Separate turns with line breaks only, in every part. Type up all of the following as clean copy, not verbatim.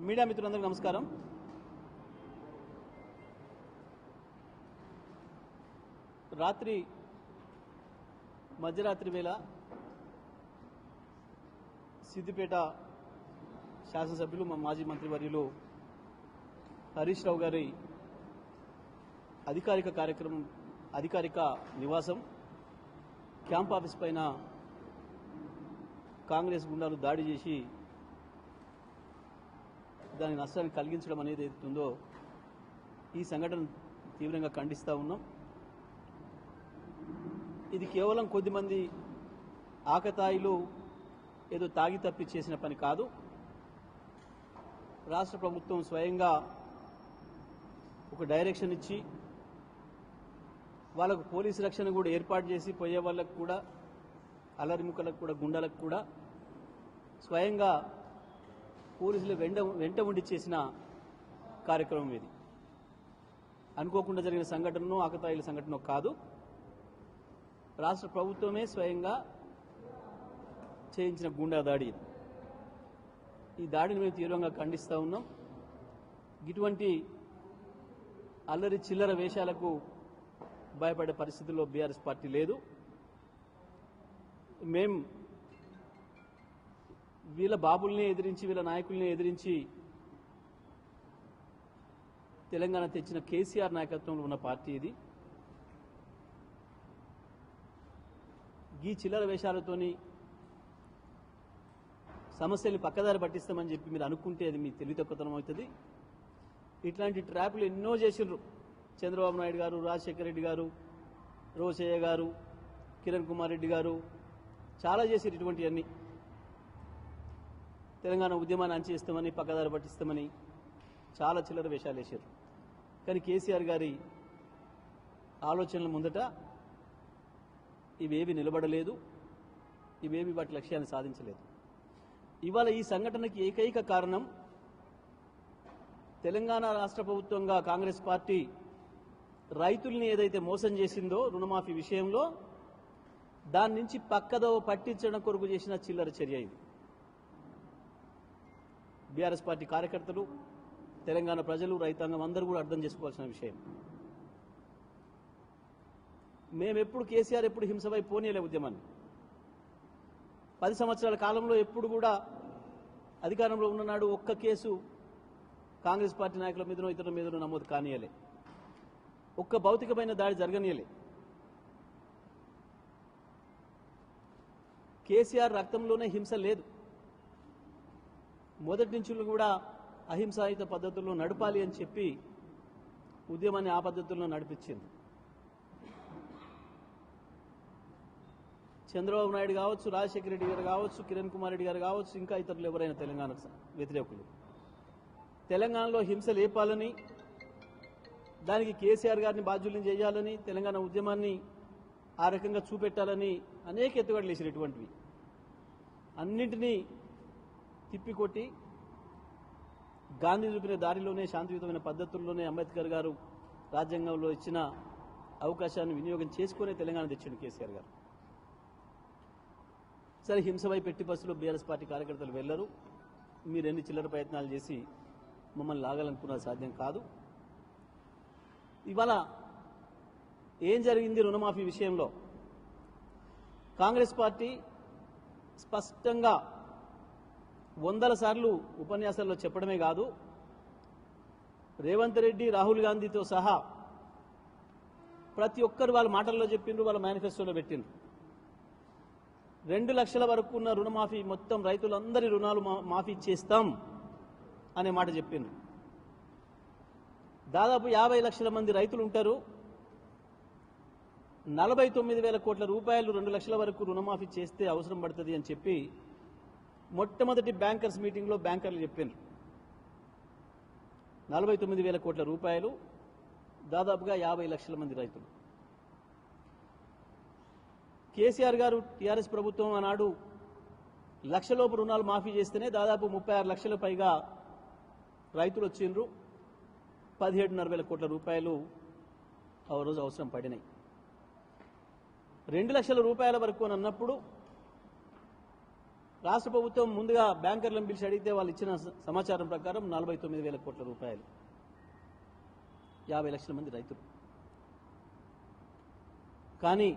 Media మిత్రులందరికీ నమస్కారం. రాత్రి మధ్యరాత్రి వేళ సిద్దిపేట శాసనసభ్యులు మా మాజీ మంత్రివర్యులు హరీష్ రావు గారి అధికారిక నివాసం క్యాంప్ ఆఫీస్ పైన కాంగ్రెస్ గుండాలు దాడి చేసి దాని నష్టాన్ని కలిగించడం అనేది ఏదైతుందో ఈ సంఘటన తీవ్రంగా ఖండిస్తూ ఉన్నాం. ఇది కేవలం కొద్దిమంది ఆకతాయిలు ఏదో తాగి తప్పి చేసిన పని కాదు. రాష్ట్ర ప్రభుత్వం స్వయంగా ఒక డైరెక్షన్ ఇచ్చి వాళ్ళకు పోలీసు రక్షణ కూడా ఏర్పాటు చేసి పోయే వాళ్ళకు కూడా అల్లరిముక్కలకు కూడా గుండాలకు కూడా స్వయంగా పోలీసులు వెంట ఉండి చేసిన కార్యక్రమం ఇది. అనుకోకుండా జరిగిన సంఘటనను ఆకతాయిల సంఘటన కాదు, రాష్ట్ర ప్రభుత్వమే స్వయంగా చేయించిన గుండా దాడి ఇది. ఈ దాడిని మేము తీవ్రంగా ఖండిస్తూ ఉన్నాం. ఇటువంటి అల్లరి చిల్లర వేషాలకు భయపడే పరిస్థితుల్లో బీఆర్ఎస్ పార్టీ లేదు. మేం వీళ్ళ బాబుల్ని ఎదిరించి వీళ్ళ నాయకుల్ని ఎదిరించి తెలంగాణ తెచ్చిన కేసీఆర్ నాయకత్వంలో ఉన్న పార్టీ ఇది. ఈ చిల్లర వేషాలతోని సమస్యల్ని పక్కదారి పట్టిస్తామని చెప్పి మీరు అనుకుంటే అది మీ తెలివితక్కువతనం అవుతుంది. ఇట్లాంటి ట్రాపులు ఎన్నో చేసిండ్రు. చంద్రబాబు నాయుడు గారు, రాజశేఖర రెడ్డి గారు, రోషయ్య గారు, కిరణ్ కుమార్ రెడ్డి గారు చాలా చేసారు. ఇటువంటివన్నీ తెలంగాణ ఉద్యమాన్ని అంచేస్తామని పక్కదారి పట్టిస్తామని చాలా చిల్లర వేషాలు వేశారు. కానీ కేసీఆర్ గారి ఆలోచనల ముందట ఇవేవి నిలబడలేదు, ఇవేవి వాటి లక్ష్యాన్ని సాధించలేదు. ఇవాళ ఈ సంఘటనకి ఏకైక కారణం తెలంగాణ రాష్ట్ర ప్రభుత్వంగా కాంగ్రెస్ పార్టీ రైతుల్ని ఏదైతే మోసం చేసిందో రుణమాఫీ విషయంలో దాని నుంచి పక్కదో పట్టించడం కొరకు చేసిన చిల్లర చర్య ఇది. బీఆర్ఎస్ పార్టీ కార్యకర్తలు, తెలంగాణ ప్రజలు, రైతాంగం అందరూ కూడా అర్థం చేసుకోవాల్సిన విషయం. మేమెప్పుడు కేసీఆర్ ఎప్పుడు హింసపై పోనీయలే ఉద్యమాన్ని. 10 సంవత్సరాల కాలంలో ఎప్పుడు కూడా అధికారంలో ఉన్ననాడు ఒక్క కేసు కాంగ్రెస్ పార్టీ నాయకుల మీదనో ఇతరుల మీదనో నమోదు కానీయలే, ఒక్క భౌతికమైన దాడి జరగనీయలే. కేసీఆర్ రక్తంలోనే హింస లేదు. మొదటి నుంచి కూడా అహింసాయుత పద్ధతుల్లో నడపాలి అని చెప్పి ఉద్యమాన్ని ఆ పద్ధతుల్లో నడిపించింది. చంద్రబాబు నాయుడు కావచ్చు, రాజశేఖర రెడ్డి గారు కావచ్చు, కిరణ్ కుమార్ రెడ్డి గారు కావచ్చు, ఇంకా ఇతరులు ఎవరైనా తెలంగాణ వ్యతిరేకులు తెలంగాణలో హింస లేపాలని, దానికి కేసీఆర్ గారిని బాధ్యుల్ని చేయాలని, తెలంగాణ ఉద్యమాన్ని ఆ రకంగా చూపెట్టాలని అనేక ఎత్తుగడలు వేసినటువంటివి అన్నింటినీ తిప్పికొట్టి గాంధీ చూపిన దారిలోనే శాంతియుతమైన పద్ధతుల్లోనే అంబేద్కర్ గారు రాజ్యాంగంలో ఇచ్చిన అవకాశాన్ని వినియోగం చేసుకునే తెలంగాణ తెచ్చిండు కేసీఆర్ గారు. సరే, హింసపై పెట్టి బస్సులో బీఆర్ఎస్ పార్టీ కార్యకర్తలు వెళ్లరు. మీరు ఎన్ని చిల్లర ప్రయత్నాలు చేసి మమ్మల్ని లాగాలనుకున్నది సాధ్యం కాదు. ఇవాళ ఏం జరిగింది రుణమాఫీ విషయంలో? కాంగ్రెస్ పార్టీ స్పష్టంగా 100 సార్లు ఉపన్యాసాల్లో చెప్పడమే కాదు, రేవంత్ రెడ్డి, రాహుల్ గాంధీతో సహా ప్రతి ఒక్కరు వాళ్ళ మాటల్లో చెప్పిండ్రు, వాళ్ళ మేనిఫెస్టోలో పెట్టిండ్రు. 2 లక్షల వరకు ఉన్న రుణమాఫీ మొత్తం రైతులందరి రుణాలు మాఫీ చేస్తాం అనే మాట చెప్పిండ్రు. దాదాపు 50 లక్షల మంది రైతులు ఉంటారు. 49,000 కోట్ల రూపాయలు 2 లక్షల వరకు రుణమాఫీ చేస్తే అవసరం పడుతుంది అని చెప్పి మొట్టమొదటి బ్యాంకర్స్ మీటింగ్లో బ్యాంకర్లు చెప్పినారు. 49,000 కోట్ల రూపాయలు, దాదాపుగా 50 లక్షల మంది రైతులు. కేసీఆర్ గారు టీఆర్ఎస్ ప్రభుత్వం ఆనాడు లక్షలోపు రుణాలు మాఫీ చేస్తేనే దాదాపు 36 లక్షల పైగా రైతులు వచ్చిండ్రు. 17,500 కోట్ల రూపాయలు ఆ రోజు అవసరం పడినాయి. 2 లక్షల రూపాయల వరకు అని అన్నప్పుడు రాష్ట్ర ప్రభుత్వం ముందుగా బ్యాంకర్లను పిలిచి అడిగితే వాళ్ళు ఇచ్చిన సమాచారం ప్రకారం 49,000 కోట్ల రూపాయలు, 50 లక్షల మంది రైతులు. కానీ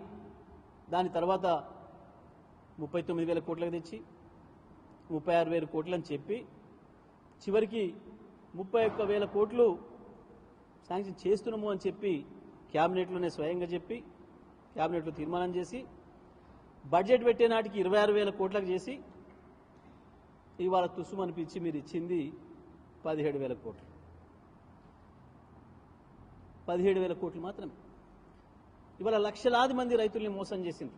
దాని తర్వాత 39,000 కోట్లకు తెచ్చి 36,000 కోట్లని చెప్పి చివరికి 31,000 కోట్లు శాంక్షన్ చేస్తున్నాము అని చెప్పి క్యాబినెట్లోనే స్వయంగా చెప్పి క్యాబినెట్లో తీర్మానం చేసి బడ్జెట్ పెట్టే నాటికి 26,000 కోట్లకు చేసి ఇవాళ తుస్సుమనిపించి మీరు ఇచ్చింది 17,000 కోట్లు. 17,000 కోట్లు మాత్రమే. ఇవాళ లక్షలాది మంది రైతుల్ని మోసం చేసింది.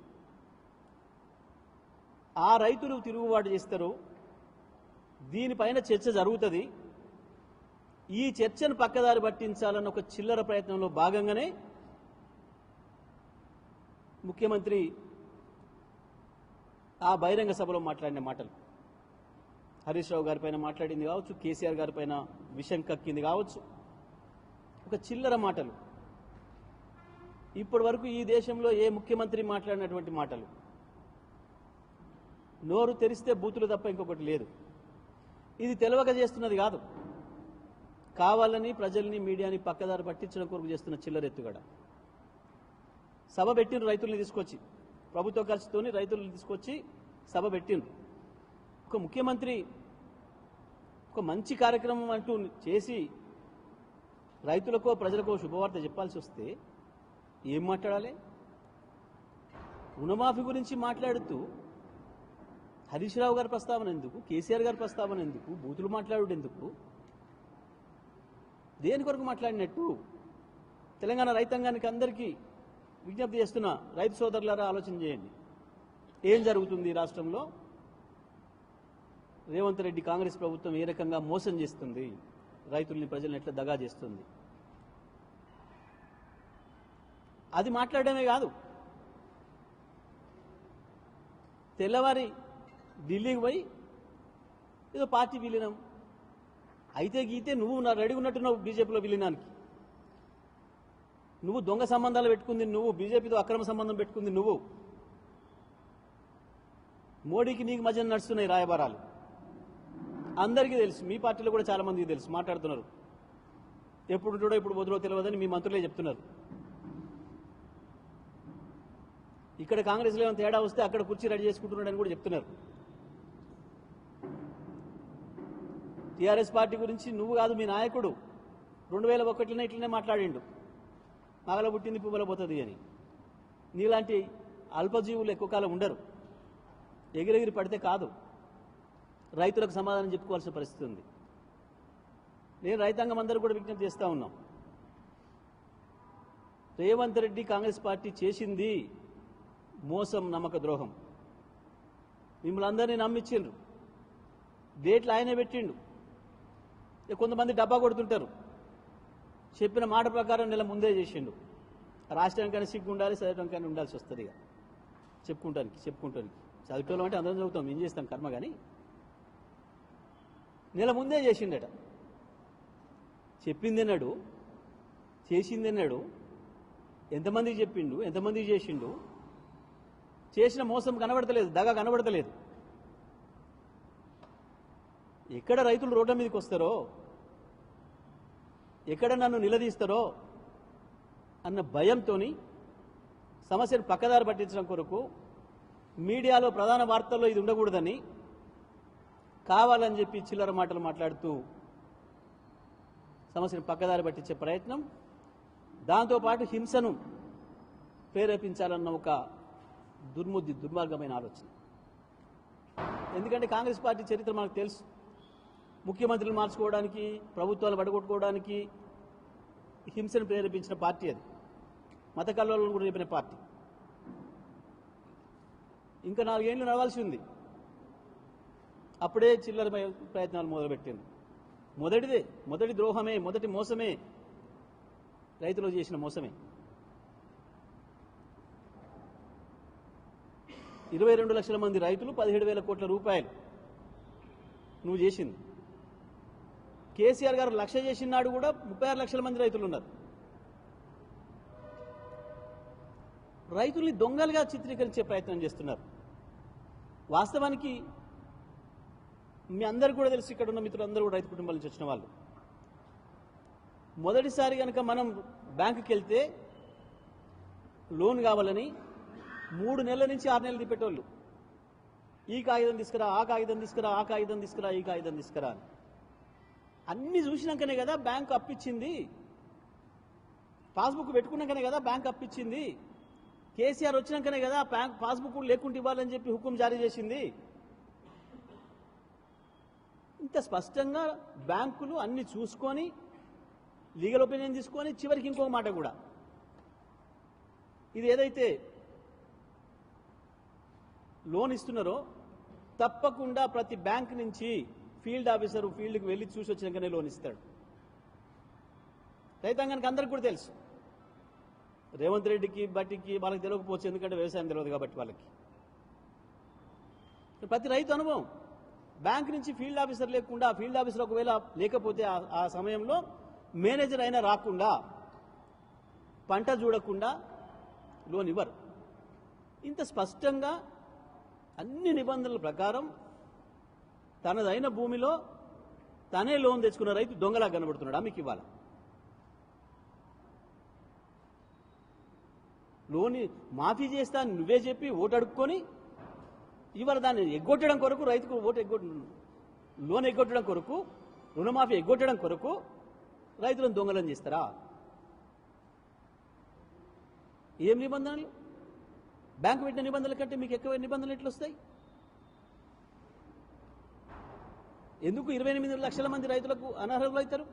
ఆ రైతులు తిరుగుబాటు చేస్తారు. దీనిపైన చర్చ జరుగుతుంది. ఈ చర్చను పక్కదారి పట్టించాలన్న ఒక చిల్లర ప్రయత్నంలో భాగంగానే ముఖ్యమంత్రి ఆ బహిరంగ సభలో మాట్లాడిన మాటలు, హరీష్ రావు గారిపైన మాట్లాడింది కావచ్చు, కేసీఆర్ గారిపైన విషం కక్కింది కావచ్చు, ఒక చిల్లర మాటలు. ఇప్పటి వరకు ఈ దేశంలో ఏ ముఖ్యమంత్రి మాట్లాడినటువంటి మాటలు. నోరు తెరిస్తే బూతులు తప్ప ఇంకొకటి లేదు. ఇది తెలవక చేస్తున్నది కాదు, కావాలని ప్రజల్ని మీడియాని పక్కదారి పట్టించడం కొరకు చేస్తున్న చిల్లరెత్తుగడ. సభ పెట్టిండ్రు రైతుల్ని తీసుకొచ్చి, ప్రభుత్వ ఖర్చుతోని రైతులను తీసుకొచ్చి సభ పెట్టిండ్రు. ఒక ముఖ్యమంత్రి ఒక మంచి కార్యక్రమం అంటూ చేసి రైతులకో ప్రజలకో శుభవార్త చెప్పాల్సి వస్తే ఏం మాట్లాడాలి? రుణమాఫీ గురించి మాట్లాడుతూ హరీష్ రావు గారి ప్రస్తావన ఎందుకు, కేసీఆర్ గారి ప్రస్తావన ఎందుకు, బూతులు మాట్లాడు ఎందుకు, దేని కొరకు మాట్లాడినట్టు? తెలంగాణ రైతాంగానికి అందరికీ విజ్ఞప్తి చేస్తున్న రైతు సోదరులారా, ఆలోచన చేయండి. ఏం జరుగుతుంది రాష్ట్రంలో? రేవంత్ రెడ్డి కాంగ్రెస్ ప్రభుత్వం ఏ రకంగా మోసం చేస్తుంది, రైతుల్ని ప్రజల్ని ఎట్లా దగా చేస్తుంది. అది మాట్లాడమే కాదు, తెల్లవారి ఢిల్లీకి పోయి ఏదో పార్టీ విలీనం అయితే గీతే నువ్వు రెడీ ఉన్నట్టున్నావు బీజేపీలో విలీనానికి. నువ్వు దొంగ సంబంధాలు పెట్టుకుంది నువ్వు, బీజేపీతో అక్రమ సంబంధం పెట్టుకుంది నువ్వు. మోడీకి నీకు మధ్య నడుస్తున్నాయి రాయబారాలు. అందరికీ తెలుసు, మీ పార్టీలో కూడా చాలా మందికి తెలుసు, మాట్లాడుతున్నారు. ఎప్పుడు ఉంటాడో ఎప్పుడు వదిలో తెలియదని మీ మంత్రులే చెప్తున్నారు. ఇక్కడ కాంగ్రెస్లో ఏమైనా తేడా వస్తే అక్కడ కుర్చీ రెడీ చేసుకుంటున్నాడని కూడా చెప్తున్నారు. టీఆర్ఎస్ పార్టీ గురించి నువ్వు కాదు, మీ నాయకుడు 2001లోనే ఇట్లనే మాట్లాడిండు, మగల పుట్టింది పువ్వుల పోతుంది అని. నీలాంటి అల్పజీవులు ఎక్కువ కాలం ఉండరు. ఎగిరెగిరి పడితే కాదు, రైతులకు సమాధానం చెప్పుకోవాల్సిన పరిస్థితి ఉంది. నేను రైతాంగం అందరూ కూడా విజ్ఞప్తి చేస్తూ ఉన్నాం. రేవంత్ రెడ్డి కాంగ్రెస్ పార్టీ చేసింది మోసం, నమ్మక ద్రోహం. మిమ్మల్ని అందరినీ నమ్మించిండ్రు, డేట్లు ఆయనే పెట్టిండు. కొంతమంది డబ్బా కొడుతుంటారు, చెప్పిన మాట ప్రకారం నెల ముందే చేసిండు. రాష్ట్రానికైనా సిగ్గు ఉండాలి, చదవటానికైనా ఉండాల్సి వస్తుంది. ఇక చెప్పుకుంటానికి చదువుకోవడం అంటే అందరం చదువుతాం, ఏం చేస్తాం కర్మ. కానీ నెల ముందే చేసిండట. చెప్పిందన్నాడు, చేసిందన్నాడు, ఎంతమందికి చెప్పిండు, ఎంతమందికి చేసిండు. చేసిన మోసం కనబడతలేదు, దగ కనబడతలేదు. ఎక్కడ రైతులు రోడ్ల మీదకి వస్తారో, ఎక్కడ నన్ను నిలదీస్తారో అన్న భయంతో సమస్యను పక్కదారి పట్టించడం కొరకు మీడియాలో ప్రధాన వార్తల్లో ఇది ఉండకూడదని కావాలని చెప్పి చిల్లర మాటలు మాట్లాడుతూ సమస్యను పక్కదారి పట్టించే ప్రయత్నం, దాంతోపాటు హింసను ప్రేరేపించాలన్న ఒక దుర్మార్గమైన ఆలోచన. ఎందుకంటే కాంగ్రెస్ పార్టీ చరిత్ర మనకు తెలుసు. ముఖ్యమంత్రులు మార్చుకోవడానికి, ప్రభుత్వాలు పడగొట్టుకోవడానికి హింసను ప్రేరేపించిన పార్టీ అది. మత కల్లోలను కూడా రేపిన పార్టీ. ఇంకా 4 ఏళ్లు నడవాల్సి ఉంది. అప్పుడే చిల్లర ప్రయత్నాలు మొదలుపెట్టింది. మొదటి ద్రోహమే, మొదటి మోసమే రైతులు చేసిన మోసమే. 22 లక్షల మంది రైతులు, 17,000 కోట్ల రూపాయలు నువ్వు చేసింది. కేసీఆర్ గారు 1,00,000 చేసిన నాడు కూడా 36 లక్షల మంది రైతులు ఉన్నారు. రైతుల్ని దొంగలుగా చిత్రీకరించే ప్రయత్నం చేస్తున్నారు. వాస్తవానికి మీ అందరికీ కూడా తెలుసు, ఇక్కడ ఉన్న మిత్రులందరూ కూడా రైతు కుటుంబాల నుంచి వచ్చిన వాళ్ళు. మొదటిసారి కనుక మనం బ్యాంకుకి వెళ్తే లోన్ కావాలని 3 నెలల నుంచి 6 నెలలు తిప్పేటోళ్ళు. ఈ కాగితం తీసుకురా, ఆ కాగితం తీసుకురా, ఆ కాగితం తీసుకురా, ఈ కాగితం తీసుకురా అని. అన్ని చూసినాకనే కదా బ్యాంకు అప్పిచ్చింది, పాస్బుక్ పెట్టుకున్నాకనే కదా బ్యాంక్ అప్పిచ్చింది, కేసీఆర్ వచ్చినాకనే కదా పాస్బుక్ లేకుండా ఇవ్వాలని చెప్పి హుకుం జారీ చేసింది. ఇంత స్పష్టంగా బ్యాంకులు అన్ని చూసుకొని లీగల్ ఒపీనియన్ తీసుకొని చివరికి ఇంకొక మాట కూడా, ఇది ఏదైతే లోన్ ఇస్తున్నారో తప్పకుండా ప్రతి బ్యాంక్ నుంచి ఫీల్డ్ ఆఫీసరు ఫీల్డ్కి వెళ్ళి చూసి వచ్చినాకనే లోన్ ఇస్తాడు. రైతాంగానికి అందరికి కూడా తెలుసు. రేవంత్ రెడ్డికి బట్టికి వాళ్ళకి తెలియకపోవచ్చు, ఎందుకంటే వ్యవసాయం తెలియదు కాబట్టి వాళ్ళకి. ప్రతి రైతు అనుభవం. బ్యాంక్ నుంచి ఫీల్డ్ ఆఫీసర్ లేకుండా, ఫీల్డ్ ఆఫీసర్ ఒకవేళ లేకపోతే ఆ సమయంలో మేనేజర్ అయినా రాకుండా, పంట చూడకుండా లోన్ ఇవ్వరు. ఇంత స్పష్టంగా అన్ని నిబంధనల ప్రకారం తనదైన భూమిలో తనే లోన్ తెచ్చుకున్న రైతు దొంగలా కనబడుతున్నాడా మీకు ఇవ్వాల? లోన్ మాఫీ చేస్తా నువ్వే చెప్పి ఓటు అడుక్కొని ఇవాళ దాన్ని ఎగ్గొట్టడం కొరకు, రైతుకు లోన్ ఎగ్గొట్టడం కొరకు, రుణమాఫీ ఎగ్గొట్టడం కొరకు రైతులను దొంగలను చేస్తారా? ఏం నిబంధనలు? బ్యాంకు పెట్టిన నిబంధనల కంటే మీకు ఎక్కువ నిబంధనలు ఎట్లా వస్తాయి? ఎందుకు 28 లక్షల మంది రైతులకు అనర్హులు అవుతారు?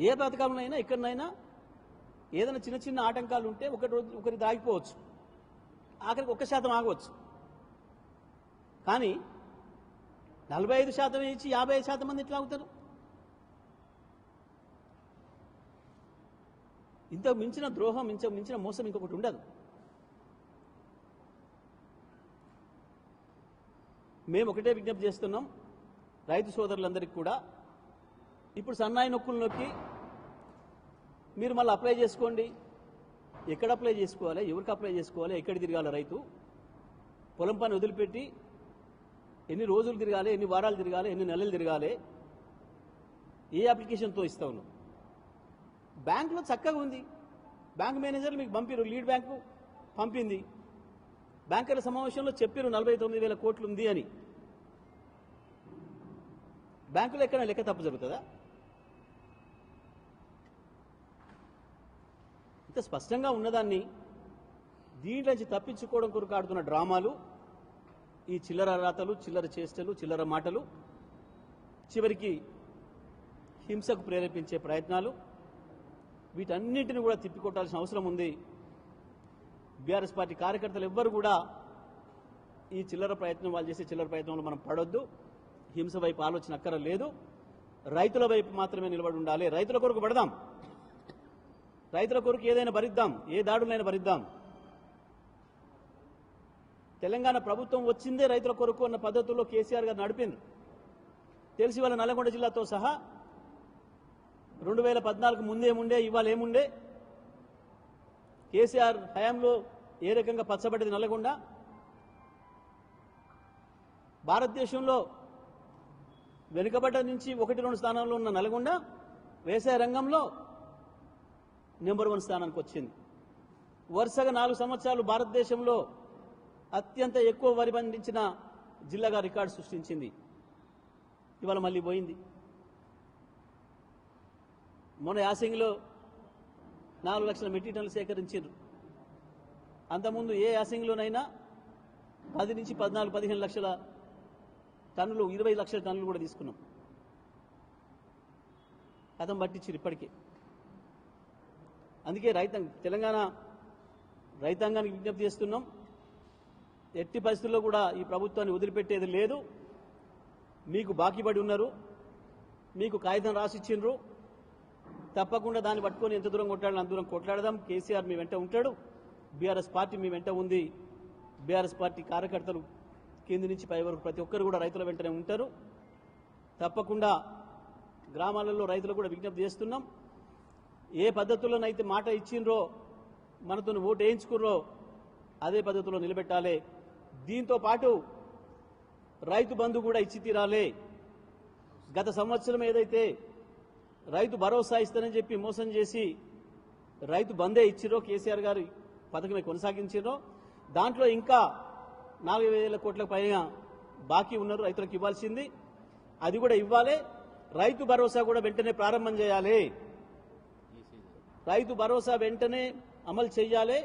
ఏ పథకంలోనైనా ఎక్కడనైనా ఏదైనా చిన్న చిన్న ఆటంకాలు ఉంటే ఒకరికి దాగిపోవచ్చు, ఆఖరికి 1% ఆగవచ్చు. కానీ 45% ఇచ్చి 55% మంది ఎట్లా అవుతారు? ఇంత మించిన ద్రోహం, ఇంత మించిన మోసం ఇంకొకటి ఉండదు. మేము ఒకటే విజ్ఞప్తి చేస్తున్నాం రైతు సోదరులందరికీ కూడా, ఇప్పుడు సన్నాయి నొక్కులు నొక్కి మీరు మళ్ళీ అప్లై చేసుకోండి. ఎక్కడ అప్లై చేసుకోవాలి, ఎవరికి అప్లై చేసుకోవాలి, ఎక్కడ తిరగాలి? రైతు పొలం పని వదిలిపెట్టి ఎన్ని రోజులు తిరగాలి, ఎన్ని వారాలు తిరగాలి, ఎన్ని నెలలు తిరగాలి? ఏ అప్లికేషన్తో ఇస్తావు నువ్వు? బ్యాంకులో చక్కగా ఉంది, బ్యాంక్ మేనేజర్లు మీకు పంపిరు, లీడ్ బ్యాంకు పంపింది, బ్యాంకర్ల సమావేశంలో చెప్పారు 49,000 కోట్లు ఉంది అని. బ్యాంకులో ఎక్కడ లెక్క తప్పు జరుగుతుందా? ఇంత స్పష్టంగా ఉన్నదాన్ని దీంట్లో నుంచి తప్పించుకోవడం కొరకు ఆడుతున్న డ్రామాలు, ఈ చిల్లర రాతలు, చిల్లర చేష్టలు, చిల్లర మాటలు, చివరికి హింసకు ప్రేరేపించే ప్రయత్నాలు, వీటన్నింటిని కూడా తిప్పికొట్టాల్సిన అవసరం ఉంది. బీఆర్ఎస్ పార్టీ కార్యకర్తలు ఎవ్వరు కూడా ఈ చిల్లర ప్రయత్నం, వాళ్ళు చేసే చిల్లర ప్రయత్నంలో మనం పడొద్దు. హింస వైపు ఆలోచన అక్కర లేదు, రైతుల వైపు మాత్రమే నిలబడి ఉండాలి. రైతుల కొరకు పడదాం, రైతుల కొరకు ఏదైనా భరిద్దాం, ఏ దాడులైనా భరిద్దాం. తెలంగాణ ప్రభుత్వం వచ్చిందే రైతుల కొరకు అన్న పద్ధతుల్లో కేసీఆర్ గారు నడిపింది. తెలిసి వాళ్ళ నల్గొండ జిల్లాతో సహా 2014 ముందేముండే, ఇవాళ ఏముండే, కేసీఆర్ హయాంలో ఏ రకంగా పచ్చబడ్డది నల్గొండ. భారతదేశంలో వెనుకబడ్డ నుంచి 1-2 స్థానాల్లో ఉన్న నల్గొండ వ్యవసాయ రంగంలో నెంబర్ 1 స్థానానికి వచ్చింది. వరుసగా 4 సంవత్సరాలు భారతదేశంలో అత్యంత ఎక్కువ వరి పండించిన జిల్లాగా రికార్డు సృష్టించింది. ఇవాళ మళ్ళీ పోయింది. మొన్న యాసంగిలో 4 లక్షల మెట్రిక్ టన్నులు సేకరించారు. అంతకుముందు ఏ యాసంగిలోనైనా 10 నుంచి 14, 15 లక్షల టన్నులు, 20 లక్షల టన్నులు కూడా తీసుకున్నాం. కథం పట్టించారు ఇప్పటికే. అందుకే తెలంగాణ రైతాంగానికి విజ్ఞప్తి చేస్తున్నాం, ఎట్టి పరిస్థితుల్లో కూడా ఈ ప్రభుత్వాన్ని వదిలిపెట్టేది లేదు. మీకు బాకీ పడి ఉన్నారు, మీకు కాగితం రాసిచ్చిండ్రు, తప్పకుండా దాన్ని పట్టుకొని ఎంత దూరం కొట్లాడాలి అంత దూరం కొట్లాడదాం. కేసీఆర్ మీ వెంట ఉంటాడు, బీఆర్ఎస్ పార్టీ మీ వెంట ఉంది. బీఆర్ఎస్ పార్టీ కార్యకర్తలు కింది నుంచి పై వరకు ప్రతి ఒక్కరు కూడా రైతుల వెంటనే ఉంటారు. తప్పకుండా గ్రామాలలో రైతులు కూడా విజ్ఞప్తి చేస్తున్నాం, ఏ పద్ధతుల్లోనైతే మాట ఇచ్చిండ్రో, మనతో ఓటు వేయించుకుర్రో అదే పద్ధతిలో నిలబెట్టాలి. దీంతో పాటు రైతు బంధు కూడా ఇచ్చి తీరాలి. గత సంవత్సరం ఏదైతే రైతు భరోసా ఇస్తానని చెప్పి మోసం చేసి రైతు బందే ఇచ్చిరో, కేసీఆర్ గారు పథకమే కొనసాగించారో, దాంట్లో ఇంకా 4,000 కోట్లకు పైగా బాకీ ఉన్నారు రైతులకు ఇవ్వాల్సింది. అది కూడా ఇవ్వాలి. రైతు భరోసా కూడా వెంటనే ప్రారంభం చేయాలి. రైతు భరోసా వెంటనే అమలు చేయాలి.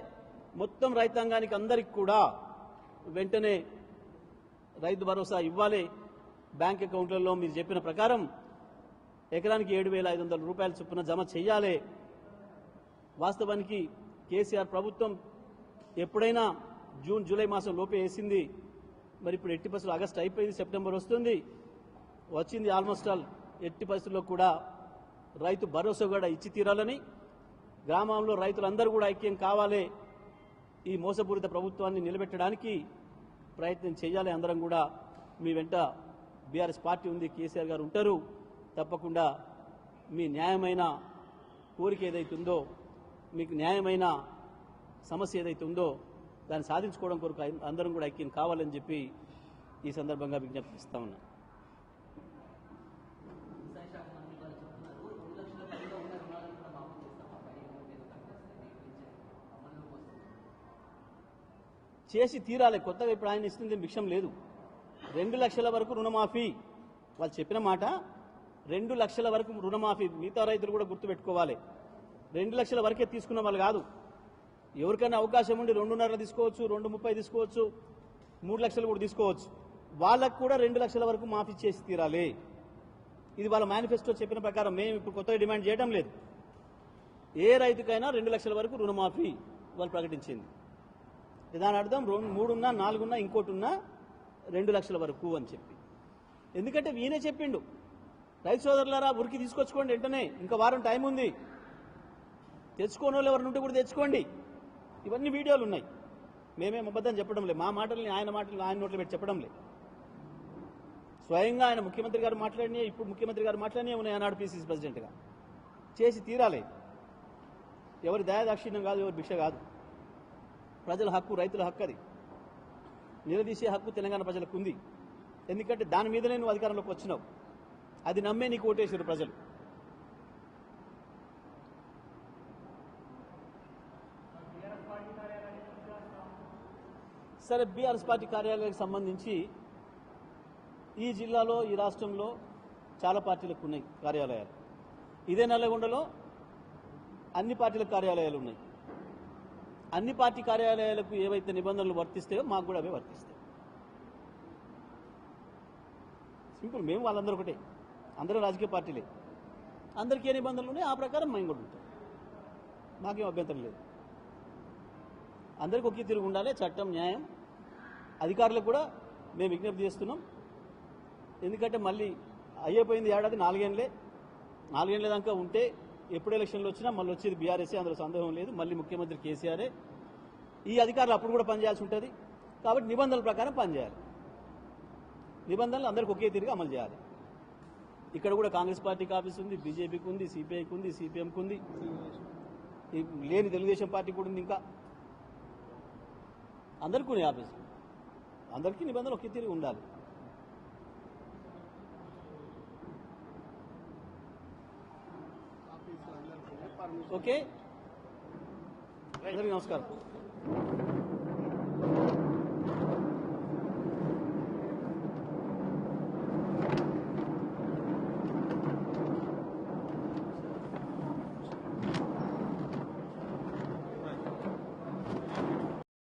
మొత్తం రైతాంగానికి అందరికి కూడా వెంటనే రైతు భరోసా ఇవ్వాలి. బ్యాంక్ అకౌంట్లలో మీరు చెప్పిన ప్రకారం ఎకరానికి 7,500 రూపాయల చొప్పున జమ చేయాలి. వాస్తవానికి కేసీఆర్ ప్రభుత్వం ఎప్పుడైనా జూన్ జూలై మాసం లోపే వేసింది. మరి ఇప్పుడు ఎట్టి పరిస్థితులు ఆగస్టు అయిపోయింది, సెప్టెంబర్ వచ్చింది ఆల్మోస్ట్ ఆల్. ఎట్టి పరిస్థితుల్లో కూడా రైతు భరోసా కూడా ఇచ్చి తీరాలని, గ్రామంలో రైతులందరూ కూడా ఐక్యం కావాలి. ఈ మోసపూరిత ప్రభుత్వాన్ని నిలబెట్టడానికి ప్రయత్నం చేయాలి. అందరం కూడా మీ వెంట బీఆర్ఎస్ పార్టీ ఉంది, కేసీఆర్ గారు ఉంటారు. తప్పకుండా మీ న్యాయమైన కోరిక ఏదైతే ఉందో, మీకు న్యాయమైన సమస్య ఏదైతే ఉందో దాన్ని సాధించుకోవడం కొరకు అందరం కూడా ఐక్యం కావాలని చెప్పి ఈ సందర్భంగా విజ్ఞప్తి చేస్తా ఉన్నా. చేసి తీరాలి. కొత్తగా ఇప్పుడు ఆయన ఇస్తుంది భిక్షం లేదు. 2 లక్షల వరకు రుణమాఫీ, వాళ్ళు చెప్పిన మాట 2 లక్షల వరకు రుణమాఫీ. మిగతా రైతులు కూడా గుర్తుపెట్టుకోవాలి, 2 లక్షల వరకే తీసుకున్న వాళ్ళు కాదు. ఎవరికైనా అవకాశం ఉండి 2.5 తీసుకోవచ్చు, 2.30 తీసుకోవచ్చు, 3 లక్షలు కూడా తీసుకోవచ్చు. వాళ్ళకు కూడా 2 లక్షల వరకు మాఫీ చేసి తీరాలి. ఇది వాళ్ళ మేనిఫెస్టో చెప్పిన ప్రకారం. మేము ఇప్పుడు కొత్తగా డిమాండ్ చేయడం లేదు. ఏ రైతుకైనా 2 లక్షల వరకు రుణమాఫీ వాళ్ళు ప్రకటించింది. దాని అర్థం 3 ఉన్నా 4 ఉన్నా ఇంకోటి ఉన్నా 2 లక్షల వరకు అని చెప్పి. ఎందుకంటే ఈయనే చెప్పిండు, రైతు సోదరులారా ఉరికి తీసుకొచ్చుకోండి వెంటనే, ఇంకా వారం టైం ఉంది, తెచ్చుకోని వాళ్ళు ఎవరిని ఉంటే కూడా తెచ్చుకోండి. ఇవన్నీ వీడియోలు ఉన్నాయి. మేమేం అబద్ధం చెప్పడం లేదు. మా మాటల్ని ఆయన నోట్లో పెట్టి చెప్పడం లేదు. స్వయంగా ఆయన ముఖ్యమంత్రి గారు మాట్లాడినాయి, ఇప్పుడు ముఖ్యమంత్రి గారు మాట్లాడినాయి ఉన్నాయి. ఆనాడు పీసీసీ ప్రెసిడెంట్గా చేసి తీరాలి. ఎవరి దయాదాక్షిణ్యం కాదు, ఎవరి భిక్ష కాదు. ప్రజల హక్కు, రైతుల హక్కు. అది నిలదీసే హక్కు తెలంగాణ ప్రజలకు ఉంది. ఎందుకంటే దాని మీదనే నువ్వు అధికారంలోకి వచ్చినావు. అది నమ్మే నీకు ఓటేసారు ప్రజలు. సరే, బీఆర్ఎస్ పార్టీ కార్యాలయానికి సంబంధించి ఈ జిల్లాలో, ఈ రాష్ట్రంలో చాలా పార్టీలకు ఉన్నాయి కార్యాలయాలు. ఇదే నల్లగొండలో అన్ని పార్టీలకు కార్యాలయాలు ఉన్నాయి. అన్ని పార్టీ కార్యాలయాలకు ఏవైతే నిబంధనలు వర్తిస్తాయో మాకు కూడా అవే వర్తిస్తాయి. సింపుల్. మేము వాళ్ళందరూ ఒకటే, అందరూ రాజకీయ పార్టీలే. అందరికీ ఏ నిబంధనలు ఉన్నాయి ఆ ప్రకారం మేము కూడా ఉంటాం. మాకేం అభ్యంతరం లేదు. అందరికీ ఒకే తిరుగు ఉండాలి. చట్టం, న్యాయం. అధికారులకు కూడా మేము విజ్ఞప్తి చేస్తున్నాం. ఎందుకంటే మళ్ళీ అయిపోయింది ఏడాది, 4 ఏళ్ళే దాకా ఉంటే ఎప్పుడు ఎలక్షన్లు వచ్చినా మళ్ళీ వచ్చేది బీఆర్ఎస్ఏ, అందులో సందేహం లేదు. మళ్ళీ ముఖ్యమంత్రి కేసీఆరే. ఈ అధికారులు అప్పుడు కూడా పనిచేయాల్సి ఉంటుంది. కాబట్టి నిబంధనల ప్రకారం పనిచేయాలి. నిబంధనలు అందరికీ ఒకే తిరిగి అమలు చేయాలి. ఇక్కడ కూడా కాంగ్రెస్ పార్టీకి ఆఫీస్ ఉంది, బీజేపీకి ఉంది, సిపిఐకి ఉంది, సిపిఎంకి ఉంది, లేని తెలుగుదేశం పార్టీకి కూడా ఉంది. ఇంకా అందరికీ ఉన్నాయి ఆఫీసు. అందరికీ నిబంధనలు ఒకే తిరిగి ఉండాలి. ఓకే, అందరికీ నమస్కారం.